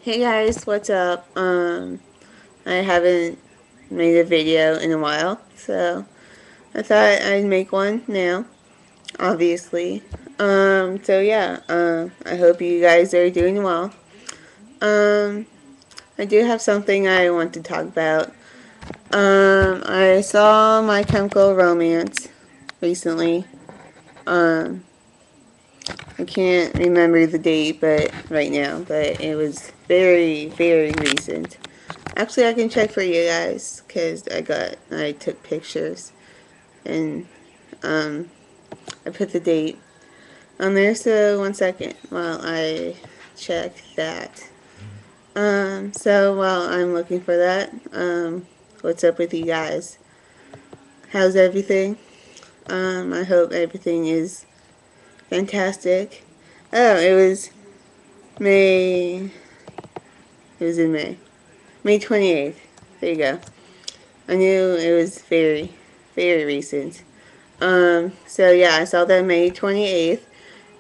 Hey guys, what's up? I haven't made a video in a while, so I thought I'd make one now, obviously. So yeah, I hope you guys are doing well. Um, I do have something I want to talk about. I saw My Chemical Romance recently. Um, I can't remember the date, but right now, but it was very, very recent. Actually, I can check for you guys because I took pictures and um, I put the date on there. So 1 second while I check that. So while I'm looking for that, what's up with you guys? How's everything? I hope everything is fantastic. Oh, it was May. It was in May. May 28th. There you go. I knew it was very, very recent. So yeah, I saw that May 28th.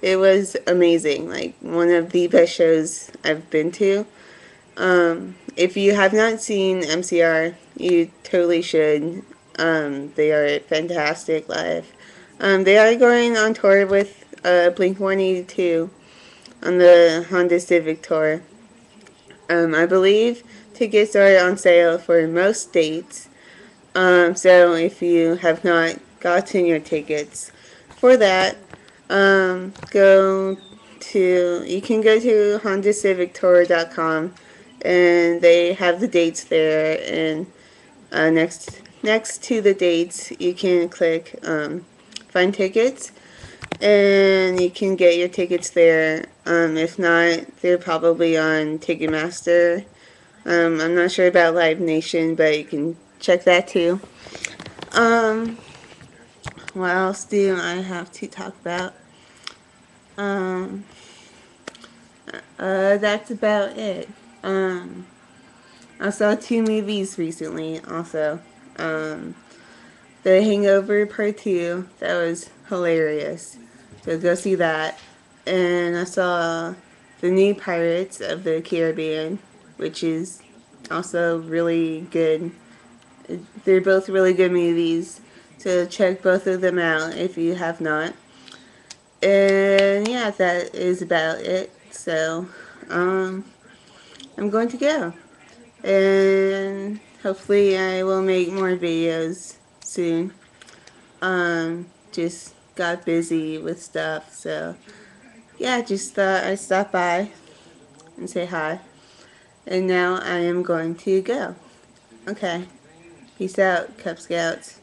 It was amazing. Like one of the best shows I've been to. If you have not seen MCR, you totally should. They are fantastic live. They are going on tour with Blink 182 on the Honda Civic tour. I believe tickets are on sale for most states. So if you have not gotten your tickets for that, go to you can go to HondaCivicTour.com and they have the dates there. And next to the dates, you can click find tickets, and you can get your tickets there. If not, they're probably on Ticketmaster. I'm not sure about Live Nation, but you can check that too. Um, what else do I have to talk about? Um, that's about it. Um, I saw two movies recently. Also, um, The Hangover Part Two. That was hilarious. So go see that. And I saw the new Pirates of the Caribbean, which is also really good. They're both really good movies. So check both of them out if you have not. And yeah, that is about it. So, um, I'm going to go. And hopefully I will make more videos soon. Just got busy with stuff. So, yeah, just thought I'd stop by and say hi. And now I am going to go. Okay. Peace out, Cub Scouts.